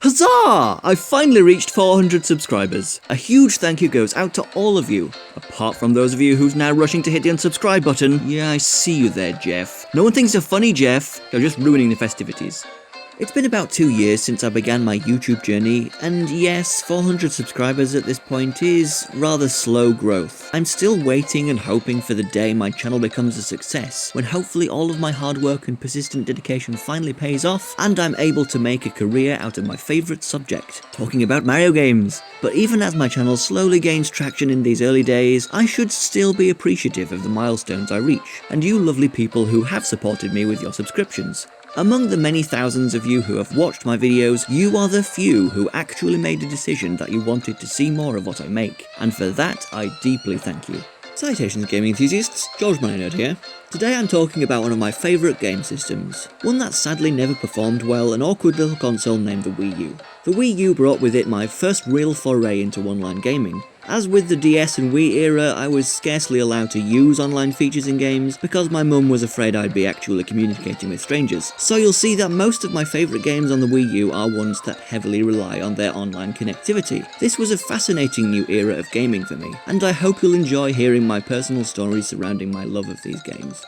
Huzzah! I've finally reached 400 subscribers. A huge thank you goes out to all of you. Apart from those of you who's now rushing to hit the unsubscribe button. Yeah, I see you there, Jeff. No one thinks you're funny, Jeff. You're just ruining the festivities. It's been about 2 years since I began my YouTube journey, and yes, 400 subscribers at this point is rather slow growth. I'm still waiting and hoping for the day my channel becomes a success, when hopefully all of my hard work and persistent dedication finally pays off, and I'm able to make a career out of my favourite subject, talking about Mario games. But even as my channel slowly gains traction in these early days, I should still be appreciative of the milestones I reach, and you lovely people who have supported me with your subscriptions. Among the many thousands of you who have watched my videos, you are the few who actually made a decision that you wanted to see more of what I make, and for that I deeply thank you. Salutations gaming enthusiasts, George Nerd here. Today I'm talking about one of my favourite game systems, one that sadly never performed well, an awkward little console named the Wii U. The Wii U brought with it my first real foray into online gaming. As with the DS and Wii era, I was scarcely allowed to use online features in games because my mum was afraid I'd be actually communicating with strangers. So you'll see that most of my favourite games on the Wii U are ones that heavily rely on their online connectivity. This was a fascinating new era of gaming for me, and I hope you'll enjoy hearing my personal stories surrounding my love of these games.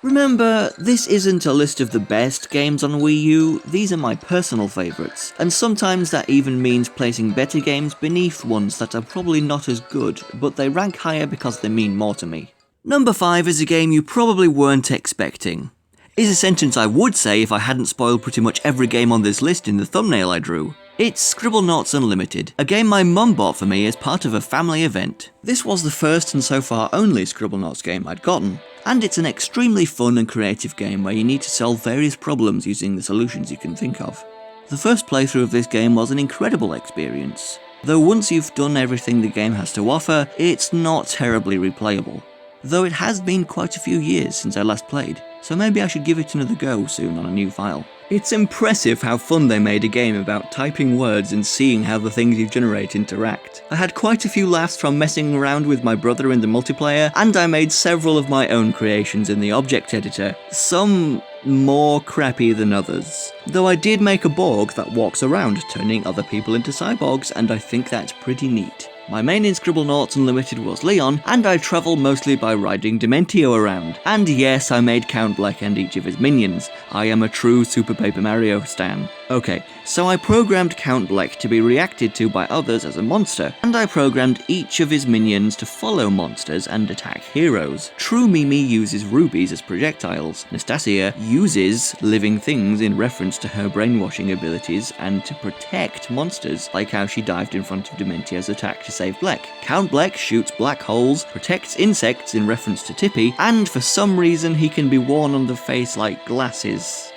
Remember, this isn't a list of the best games on Wii U, these are my personal favourites, and sometimes that even means placing better games beneath ones that are probably not as good, but they rank higher because they mean more to me. Number 5 is a game you probably weren't expecting. Is a sentence I would say if I hadn't spoiled pretty much every game on this list in the thumbnail I drew. It's Scribblenauts Unlimited, a game my mum bought for me as part of a family event. This was the first and so far only Scribblenauts game I'd gotten, and it's an extremely fun and creative game where you need to solve various problems using the solutions you can think of. The first playthrough of this game was an incredible experience, though once you've done everything the game has to offer, it's not terribly replayable. Though it has been quite a few years since I last played, so maybe I should give it another go soon on a new file. It's impressive how fun they made a game about typing words and seeing how the things you generate interact. I had quite a few laughs from messing around with my brother in the multiplayer, and I made several of my own creations in the object editor, some more crappy than others. Though I did make a Borg that walks around, turning other people into cyborgs, and I think that's pretty neat. My main in Scribblenauts Unlimited was Leon, and I travel mostly by riding Dementio around. And yes, I made Count Bleck and each of his minions. I am a true Super Paper Mario stan. Okay, so I programmed Count Bleck to be reacted to by others as a monster, and I programmed each of his minions to follow monsters and attack heroes. True Mimi uses rubies as projectiles. Nastasia uses living things in reference to her brainwashing abilities and to protect monsters, like how she dived in front of Dementio's attack to save Bleck. Count Bleck shoots black holes, protects insects in reference to Tippy, and for some reason he can be worn on the face like glasses.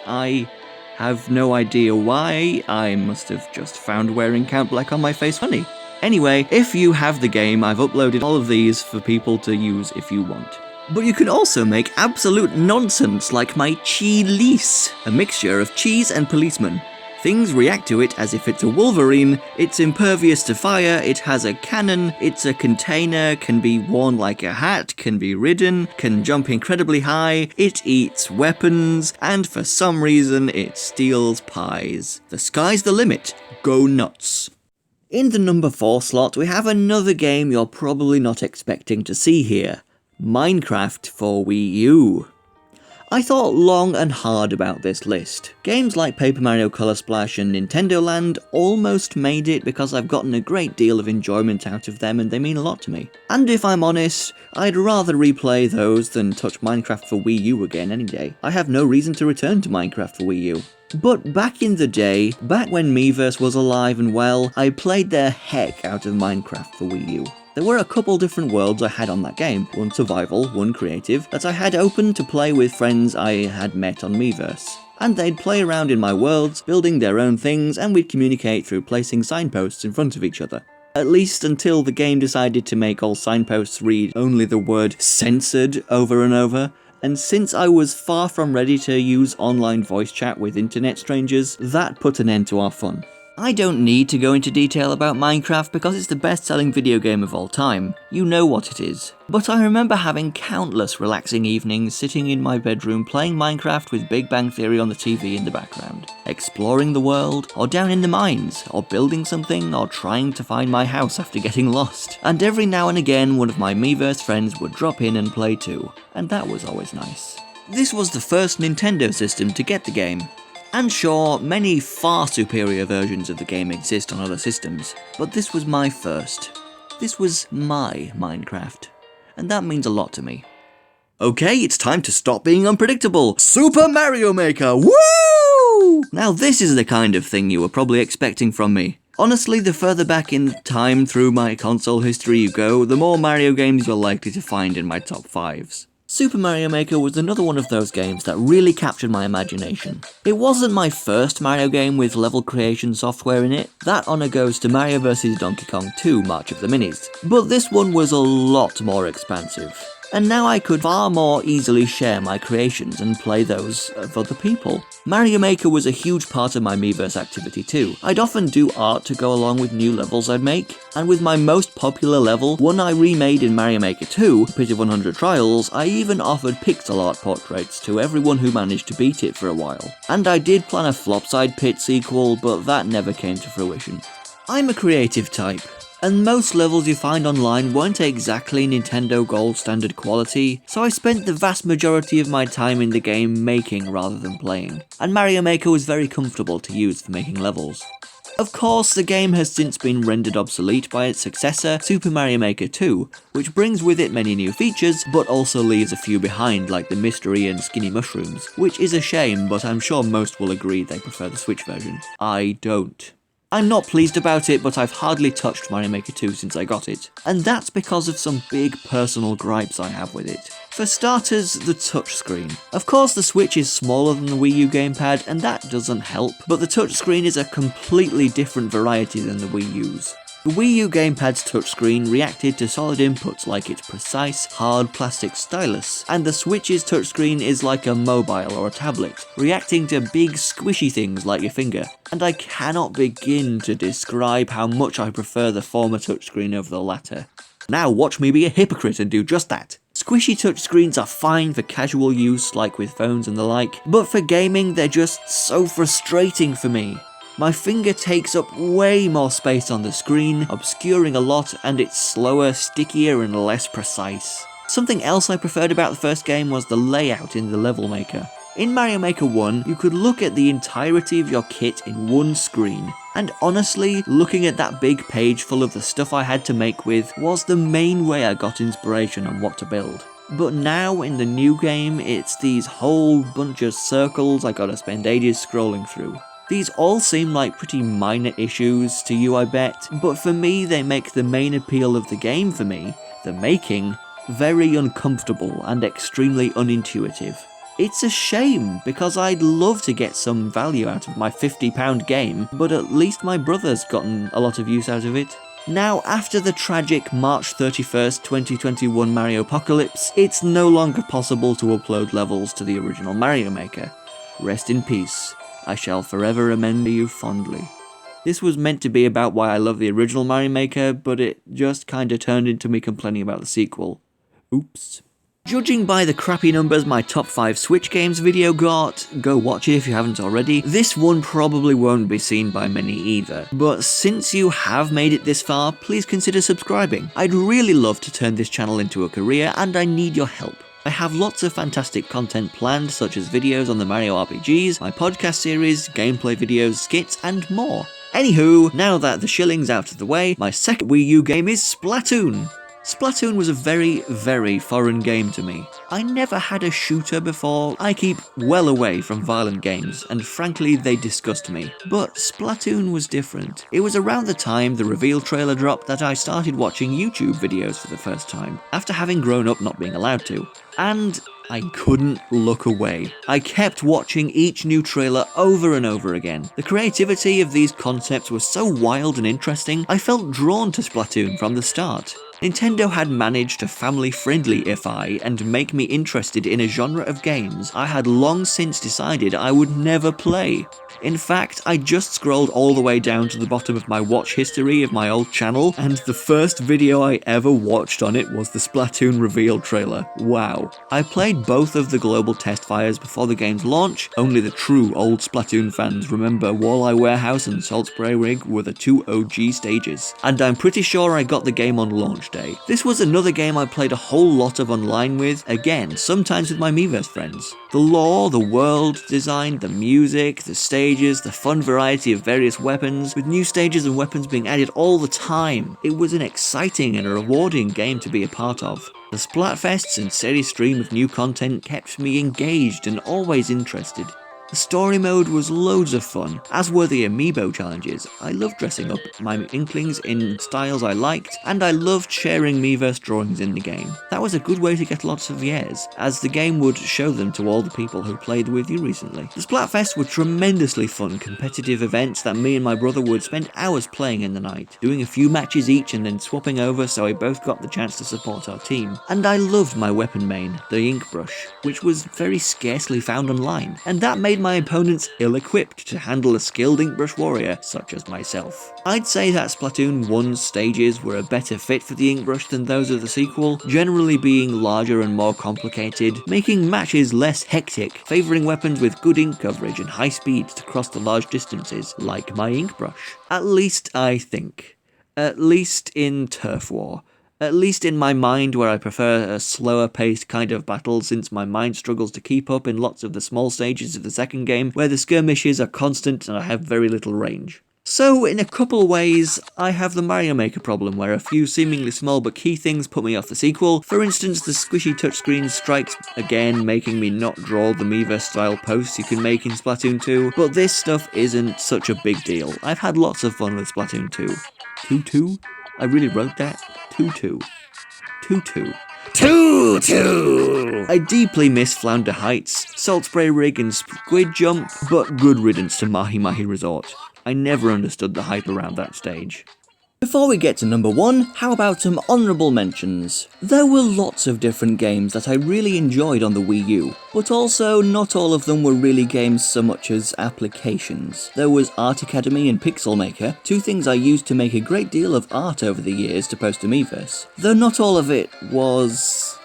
I have no idea why. I must have just found wearing Count Bleck on my face funny. Anyway, if you have the game, I've uploaded all of these for people to use if you want. But you can also make absolute nonsense like my Chi-Lise, a mixture of cheese and policeman. Things react to it as if it's a Wolverine, it's impervious to fire, it has a cannon, it's a container, can be worn like a hat, can be ridden, can jump incredibly high, it eats weapons, and for some reason it steals pies. The sky's the limit. Go nuts. In the number 4 slot we have another game you're probably not expecting to see here. Minecraft for Wii U. I thought long and hard about this list. Games like Paper Mario Color Splash and Nintendo Land almost made it because I've gotten a great deal of enjoyment out of them and they mean a lot to me. And if I'm honest, I'd rather replay those than touch Minecraft for Wii U again any day. I have no reason to return to Minecraft for Wii U. But back in the day, back when Miiverse was alive and well, I played the heck out of Minecraft for Wii U. There were a couple different worlds I had on that game, one survival, one creative, that I had open to play with friends I had met on Miiverse. And they'd play around in my worlds, building their own things, and we'd communicate through placing signposts in front of each other. At least until the game decided to make all signposts read only the word censored over and over, and since I was far from ready to use online voice chat with internet strangers, that put an end to our fun. I don't need to go into detail about Minecraft because it's the best-selling video game of all time. You know what it is. But I remember having countless relaxing evenings sitting in my bedroom playing Minecraft with Big Bang Theory on the TV in the background, exploring the world, or down in the mines, or building something, or trying to find my house after getting lost. And every now and again one of my Miiverse friends would drop in and play too, and that was always nice. This was the first Nintendo system to get the game. And sure, many far superior versions of the game exist on other systems, but this was my first. This was my Minecraft, and that means a lot to me. Okay, it's time to stop being unpredictable! Super Mario Maker, woo! Now this is the kind of thing you were probably expecting from me. Honestly, the further back in time through my console history you go, the more Mario games you're likely to find in my top 5s. Super Mario Maker was another one of those games that really captured my imagination. It wasn't my first Mario game with level creation software in it. That honour goes to Mario vs Donkey Kong 2 March of the Minis. But this one was a lot more expansive. And now I could far more easily share my creations and play those of other people. Mario Maker was a huge part of my Miiverse activity too. I'd often do art to go along with new levels I'd make, and with my most popular level, one I remade in Mario Maker 2, Pit of 100 Trials, I even offered pixel art portraits to everyone who managed to beat it for a while. And I did plan a Flopside Pit sequel, but that never came to fruition. I'm a creative type. And most levels you find online weren't exactly Nintendo Gold standard quality, so I spent the vast majority of my time in the game making rather than playing, and Mario Maker was very comfortable to use for making levels. Of course, the game has since been rendered obsolete by its successor, Super Mario Maker 2, which brings with it many new features, but also leaves a few behind like the mystery and skinny mushrooms, which is a shame, but I'm sure most will agree they prefer the Switch version. I don't. I'm not pleased about it, but I've hardly touched Mario Maker 2 since I got it, and that's because of some big personal gripes I have with it. For starters, the touchscreen. Of course the Switch is smaller than the Wii U gamepad, and that doesn't help, but the touchscreen is a completely different variety than the Wii U's. The Wii U gamepad's touchscreen reacted to solid inputs like its precise, hard plastic stylus, and the Switch's touchscreen is like a mobile or a tablet, reacting to big squishy things like your finger. And I cannot begin to describe how much I prefer the former touchscreen over the latter. Now watch me be a hypocrite and do just that. Squishy touchscreens are fine for casual use like with phones and the like, but for gaming they're just so frustrating for me. My finger takes up way more space on the screen, obscuring a lot, and it's slower, stickier, and less precise. Something else I preferred about the first game was the layout in the level maker. In Mario Maker 1, you could look at the entirety of your kit in one screen, and honestly, looking at that big page full of the stuff I had to make with was the main way I got inspiration on what to build. But now in the new game, it's these whole bunch of circles I gotta spend ages scrolling through. These all seem like pretty minor issues to you, I bet, but for me they make the main appeal of the game for me, the making, very uncomfortable and extremely unintuitive. It's a shame, because I'd love to get some value out of my £50 game, but at least my brother's gotten a lot of use out of it. Now, after the tragic March 31st, 2021 Mario Apocalypse, it's no longer possible to upload levels to the original Mario Maker. Rest in peace. I shall forever remember you fondly. This was meant to be about why I love the original Mario Maker, but it just kinda turned into me complaining about the sequel. Oops. Judging by the crappy numbers my top 5 Switch games video got, go watch it if you haven't already, this one probably won't be seen by many either. But since you have made it this far, please consider subscribing. I'd really love to turn this channel into a career, and I need your help. I have lots of fantastic content planned, such as videos on the Mario RPGs, my podcast series, gameplay videos, skits, and more. Anywho, now that the shilling's out of the way, my second Wii U game is Splatoon. Splatoon was a very, very foreign game to me. I never had a shooter before. I keep well away from violent games, and frankly they disgust me. But Splatoon was different. It was around the time the reveal trailer dropped that I started watching YouTube videos for the first time, after having grown up not being allowed to. And I couldn't look away. I kept watching each new trailer over and over again. The creativity of these concepts was so wild and interesting, I felt drawn to Splatoon from the start. Nintendo had managed to family-friendly-ify and make me interested in a genre of games I had long since decided I would never play. In fact, I just scrolled all the way down to the bottom of my watch history of my old channel, and the first video I ever watched on it was the Splatoon reveal trailer. Wow. I played both of the global test fires before the game's launch. Only the true old Splatoon fans remember Walleye Warehouse and Salt Spray Rig were the two OG stages, and I'm pretty sure I got the game on launch day. This was another game I played a whole lot of online with, again, sometimes with my Miiverse friends. The lore, the world design, the music, the stages, the fun variety of various weapons, with new stages and weapons being added all the time. It was an exciting and a rewarding game to be a part of. The Splatfests and steady stream of new content kept me engaged and always interested. The story mode was loads of fun, as were the amiibo challenges. I loved dressing up my Inklings in styles I liked, and I loved sharing Miiverse drawings in the game. That was a good way to get lots of years, as the game would show them to all the people who played with you recently. The Splatfests were tremendously fun, competitive events that me and my brother would spend hours playing in the night, doing a few matches each and then swapping over so we both got the chance to support our team. And I loved my weapon main, the ink brush, which was very scarcely found online, and that made my opponents ill-equipped to handle a skilled inkbrush warrior such as myself. I'd say that Splatoon 1's stages were a better fit for the inkbrush than those of the sequel, generally being larger and more complicated, making matches less hectic, favouring weapons with good ink coverage and high speed to cross the large distances, like my inkbrush. At least I think. At least in Turf War. At least in my mind, where I prefer a slower paced kind of battle since my mind struggles to keep up in lots of the small stages of the second game where the skirmishes are constant and I have very little range. So in a couple ways, I have the Mario Maker problem where a few seemingly small but key things put me off the sequel. For instance, the squishy touchscreen strikes again, making me not draw the Miiverse style posts you can make in Splatoon 2, but this stuff isn't such a big deal. I've had lots of fun with Splatoon 2. 2-2? I really wrote that? 2-2. 2-2. 2-2! I deeply miss Flounder Heights, Salt Spray Rig and Squid Jump, but good riddance to Mahi Mahi Resort. I never understood the hype around that stage. Before we get to number 1, how about some honourable mentions? There were lots of different games that I really enjoyed on the Wii U, but also not all of them were really games so much as applications. There was Art Academy and Pixel Maker, two things I used to make a great deal of art over the years to post to Miiverse, though not all of it was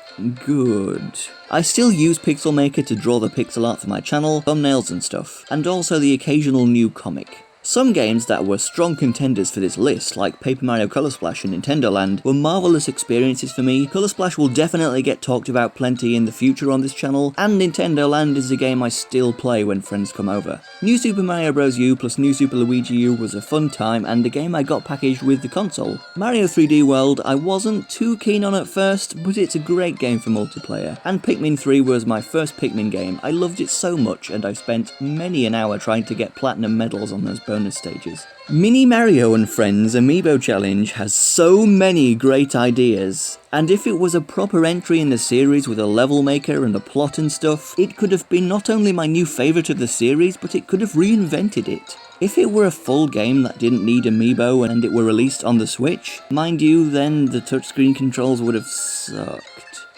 good. I still use Pixel Maker to draw the pixel art for my channel, thumbnails and stuff, and also the occasional new comic. Some games that were strong contenders for this list, like Paper Mario Color Splash and Nintendo Land, were marvellous experiences for me. Color Splash will definitely get talked about plenty in the future on this channel, and Nintendo Land is a game I still play when friends come over. New Super Mario Bros. U plus New Super Luigi U was a fun time and a game I got packaged with the console. Mario 3D World I wasn't too keen on at first, but it's a great game for multiplayer. And Pikmin 3 was my first Pikmin game. I loved it so much and I spent many an hour trying to get platinum medals on those bonus stages. Mini Mario and Friends Amiibo Challenge has so many great ideas, and if it was a proper entry in the series with a level maker and a plot and stuff, it could have been not only my new favourite of the series, but it could have reinvented it. If it were a full game that didn't need Amiibo and it were released on the Switch, mind you, then the touchscreen controls would have sucked.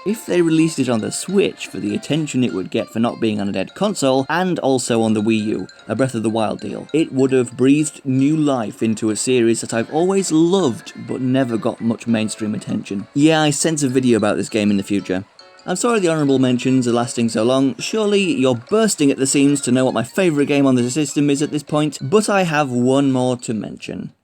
If they released it on the Switch for the attention it would get for not being on a dead console, and also on the Wii U, a Breath of the Wild deal, it would have breathed new life into a series that I've always loved but never got much mainstream attention. Yeah, I sense a video about this game in the future. I'm sorry the honourable mentions are lasting so long. Surely you're bursting at the seams to know what my favourite game on the system is at this point, but I have one more to mention.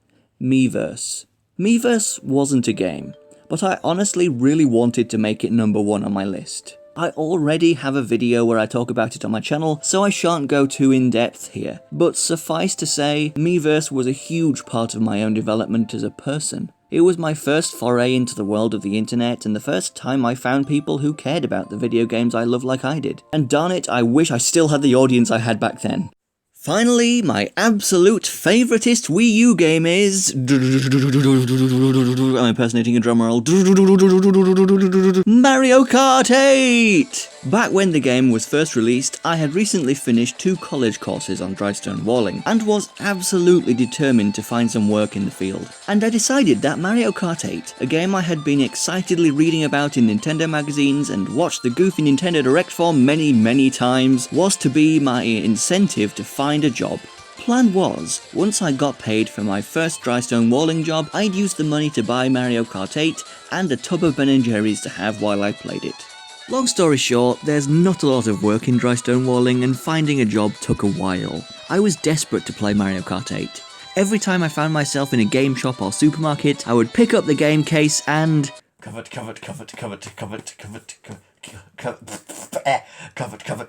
Miiverse. Miiverse wasn't a game, but I honestly really wanted to make it number 1 on my list. I already have a video where I talk about it on my channel, so I shan't go too in-depth here. But suffice to say, Miiverse was a huge part of my own development as a person. It was my first foray into the world of the internet, and the first time I found people who cared about the video games I love like I did. And darn it, I wish I still had the audience I had back then. Finally, my absolute favoritist Wii U game is... I'm impersonating a drumroll. Mario Kart 8! Back when the game was first released, I had recently finished 2 college courses on dry stone walling, and was absolutely determined to find some work in the field. And I decided that Mario Kart 8, a game I had been excitedly reading about in Nintendo magazines and watched the goofy Nintendo Direct for many times, was to be my incentive to find a job. Plan was, once I got paid for my first dry stone walling job, I'd use the money to buy Mario Kart 8 and a tub of Ben & Jerry's to have while I played it. Long story short, there's not a lot of work in dry stone walling, and finding a job took a while. I was desperate to play Mario Kart 8. Every time I found myself in a game shop or supermarket, I would pick up the game case and...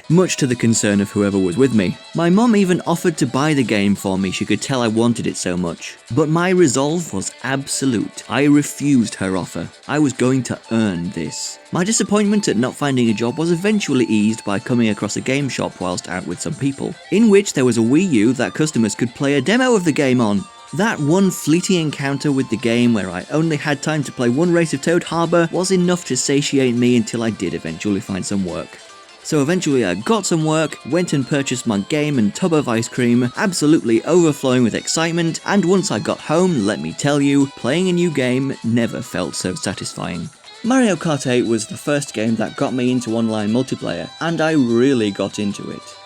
much to the concern of whoever was with me. My mum even offered to buy the game for me, she could tell I wanted it so much. But my resolve was absolute. I refused her offer. I was going to earn this. My disappointment at not finding a job was eventually eased by coming across a game shop whilst out with some people, in which there was a Wii U that customers could play a demo of the game on. That one fleeting encounter with the game where I only had time to play one race of Toad Harbor was enough to satiate me until I did eventually find some work. So eventually I got some work, went and purchased my game and tub of ice cream, absolutely overflowing with excitement, and once I got home, let me tell you, playing a new game never felt so satisfying. Mario Kart 8 was the first game that got me into online multiplayer, and I really got into it.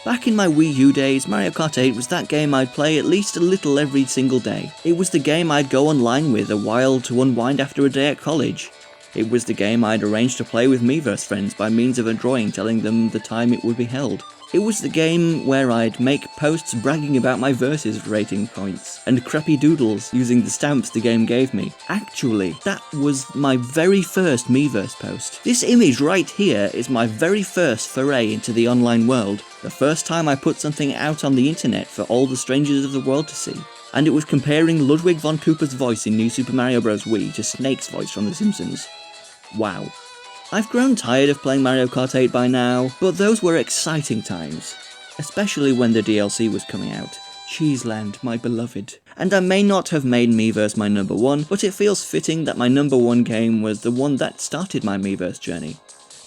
Back in my Wii U days, Mario Kart 8 was that game I'd play at least a little every single day. It was the game I'd go online with a while to unwind after a day at college. It was the game I'd arranged to play with Miiverse friends by means of a drawing telling them the time it would be held. It was the game where I'd make posts bragging about my versus rating points, and crappy doodles using the stamps the game gave me. Actually, that was my very first Miiverse post. This image right here is my very first foray into the online world. The first time I put something out on the internet for all the strangers of the world to see. And it was comparing Ludwig von Cooper's voice in New Super Mario Bros. Wii to Snake's voice from The Simpsons. Wow. I've grown tired of playing Mario Kart 8 by now, but those were exciting times. Especially when the DLC was coming out. Cheeseland, my beloved. And I may not have made Miiverse my number 1, but it feels fitting that my number 1 game was the one that started my Miiverse journey.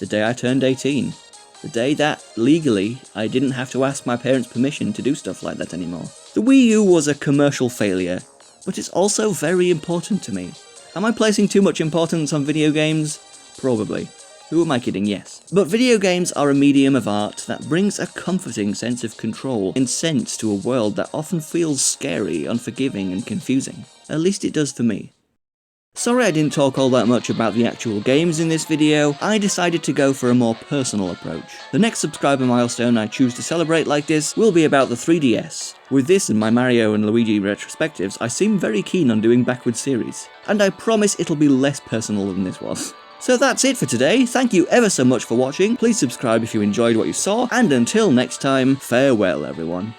The day I turned 18. The day that, legally, I didn't have to ask my parents' permission to do stuff like that anymore. The Wii U was a commercial failure, but it's also very important to me. Am I placing too much importance on video games? Probably. Who am I kidding? Yes. But video games are a medium of art that brings a comforting sense of control and sense to a world that often feels scary, unforgiving, and confusing. At least it does for me. Sorry I didn't talk all that much about the actual games in this video, I decided to go for a more personal approach. The next subscriber milestone I choose to celebrate like this will be about the 3DS. With this and my Mario and Luigi retrospectives, I seem very keen on doing backwards series. And I promise it'll be less personal than this was. So that's it for today, thank you ever so much for watching, please subscribe if you enjoyed what you saw, and until next time, farewell everyone.